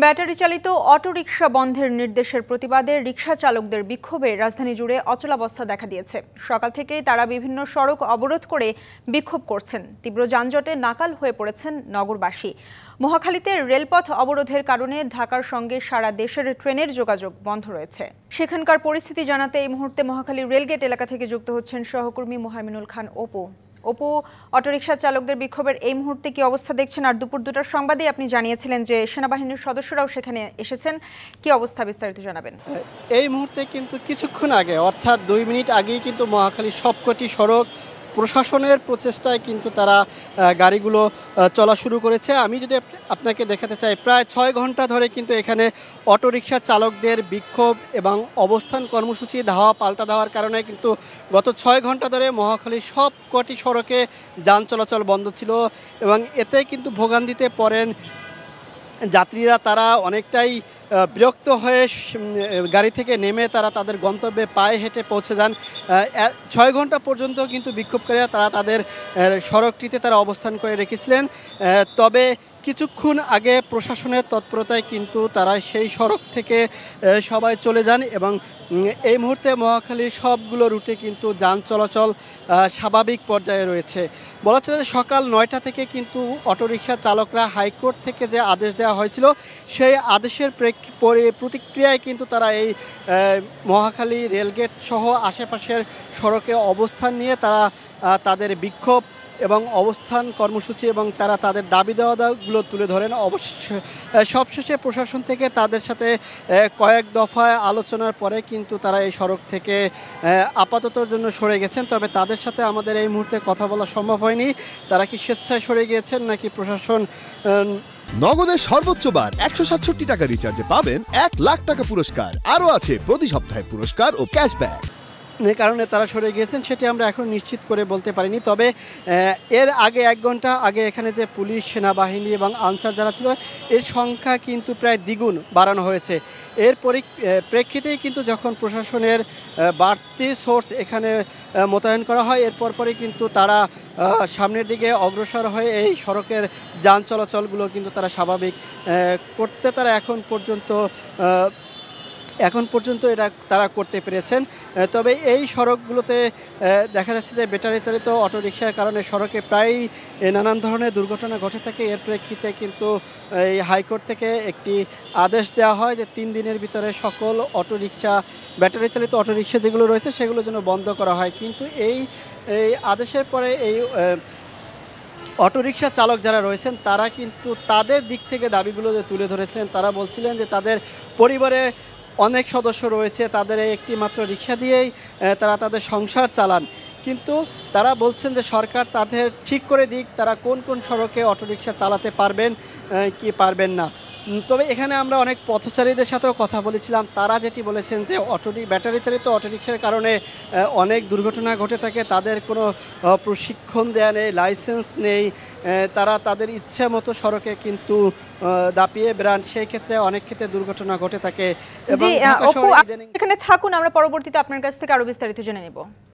Battery চালিত autorickshaw বন্ধের নির্দেশের প্রতিবাদে রিকশা চালকদের বিক্ষোভে রাজধানী জুড়ে অচলাবস্থা দেখা দিয়েছে। সকাল থেকেই তারা বিভিন্ন সড়ক অবরোধ করে বিক্ষোভ করছেন। তীব্র যানজটে নাকাল হয়ে পড়েছেন নগরবাসী। মহাখালীতে রেলপথ অবরোধের কারণে ঢাকার সঙ্গে সারা দেশের ট্রেনের যোগাযোগ বন্ধ রয়েছে। সেখানকার পরিস্থিতি জানাতে এই মুহূর্তে মহাখালী রেলগেট এলাকা থেকে যুক্ত হচ্ছেন সহকর্মী মোহাইমিনুল খান অপু। অটোরিকশা চালকদের বিক্ষোভের এই মুহূর্তে কি অবস্থা দেখছেন? আর দুপুর 2টার সংবাদে আপনি জানিয়েছিলেন যে সেনাবাহিনীর সদস্যরাও সেখানে এসেছেন, কি অবস্থা বিস্তারিত জানাবেন। এই মুহূর্তে কিন্তু কিছুক্ষণ আগে অর্থাৎ 2 মিনিট আগেই কিন্তু মহাখালী সবকটি সড়ক প্রশাসনের প্রচেষ্টায় কিন্তু তারা গাড়িগুলো চলা শুরু করেছে। আমি যদি আপনাকে দেখাতে চাই, প্রায় 6 ঘন্টা ধরে কিন্তু এখানে অটোরিকশা চালকদের বিক্ষোভ এবং অবস্থান কর্মসূচি ধাওয়া পাল্টা দেওয়ার কারণে কিন্তু গত 6 ঘন্টা ধরে মহাখালীর সব কটি সড়কে যান চলাচল বন্ধ ছিল এবং এতে কিন্তু ভোগান্তিতে পড়েন যাত্রীরা। তারা অনেকটাই বিরক্ত হয়ে গাড়ি থেকে নেমে তারা তাদের গন্তব্যে পায়ে হেঁটে পৌঁছে যান। 6 ঘন্টা পর্যন্ত কিন্তু বিক্ষোভকারীরা তারা তাদের সড়কটিতে তারা অবস্থান করে রেখেছিলেন। তবে কিছুক্ষণ আগে প্রশাসনের তৎপরতায় কিন্তু তারা সেই সড়ক থেকে সবাই চলে যান এবং এই মুহূর্তে মহাখালীর সবগুলো রুটে কিন্তু যান চলাচল স্বাভাবিক পর্যায়ে রয়েছে। বলা চলে যে সকাল 9টা থেকে কিন্তু অটোরিকশা চালকরা হাইকোর্ট থেকে যে আদেশ দেওয়া হয়েছিল সেই আদেশের প্রতিক্রিয়ায় কিন্তু তারা এই মহাখালী রেলগেট সহ আশেপাশের সড়কে অবস্থান নিয়ে তারা তাদের বিক্ষোভ এবং অবস্থান কর্মসূচি এবং তারা তাদের দাবি দেওয়াগুলো তুলে ধরেন। সবশেষে প্রশাসন থেকে তাদের সাথে কয়েক দফায় আলোচনার পরে কিন্তু তারা এই সড়ক থেকে আপাততর জন্য সরে গেছেন। তবে তাদের সাথে আমাদের এই মুহূর্তে কথা বলা সম্ভব হয়নি। তারা কি স্বেচ্ছায় সরে গিয়েছেন নাকি প্রশাসন। নগদের সর্বোচ্চ বার 167 টাকা রিচার্জে পাবেন 1 লাখ টাকা পুরস্কার। আরও আছে প্রতি সপ্তাহে পুরস্কার ও ক্যাশব্যাক। কারণে তারা সরে গিয়েছেন সেটি আমরা এখন নিশ্চিত করে বলতে পারিনি। তবে এর আগে 1 ঘন্টা আগে এখানে যে পুলিশ, সেনাবাহিনী এবং আনসার যারা ছিল এর সংখ্যা কিন্তু প্রায় দ্বিগুণ বাড়ানো হয়েছে। এর প্রেক্ষিতেই কিন্তু যখন প্রশাসনের বাড়তি সোর্স এখানে মোতায়েন করা হয় এর পরপরই কিন্তু তারা সামনের দিকে অগ্রসর হয়ে এই সড়কের যান চলাচলগুলো কিন্তু তারা স্বাভাবিক করতে তারা এখন পর্যন্ত এটা তারা করতে পেরেছেন। তবে এই সড়কগুলোতে দেখা যাচ্ছে যে ব্যাটারি চালিত অটোরিকশার কারণে সড়কে প্রায়ই নানান ধরনের দুর্ঘটনা ঘটে থাকে। এর প্রেক্ষিতে কিন্তু এই হাইকোর্ট থেকে একটি আদেশ দেওয়া হয় যে 3 দিনের ভিতরে সকল অটোরিকশা, ব্যাটারি চালিত অটোরিকশা যেগুলো রয়েছে সেগুলো যেন বন্ধ করা হয়। কিন্তু এই আদেশের পরে এই অটোরিকশা চালক যারা রয়েছেন তারা কিন্তু তাদের দিক থেকে দাবিগুলো যে তুলে ধরেছিলেন। তারা বলছিলেন যে তাদের পরিবারে অনেক সদস্য রয়েছে, তাদের একটি মাত্র রিক্সা দিয়েই তারা তাদের সংসার চালান। কিন্তু তারা বলছেন যে সরকার তাদের ঠিক করে দিক তারা কোন কোন সড়কে অটোরিকশা চালাতে পারবেন কি পারবেন না। তবে এখানে আমরা অনেক পথচারীদের সাথেও কথা বলেছিলাম। তারা যেটি বলেছেন যে ব্যাটারি চালিত অটোরিকশার কারণে অনেক দুর্ঘটনা ঘটে থাকে। তাদের কোনো প্রশিক্ষণ দেয়া নেই, লাইসেন্স নেই, তারা তাদের ইচ্ছা মতো সড়কে কিন্তু দাপিয়ে বেড়ান। সেই ক্ষেত্রে অনেক ক্ষেত্রে দুর্ঘটনা ঘটে থাকে। এবং এখানে থাকুন, আমরা পরবর্তীতে আপনার কাছ থেকে আরো বিস্তারিত জেনে নেব।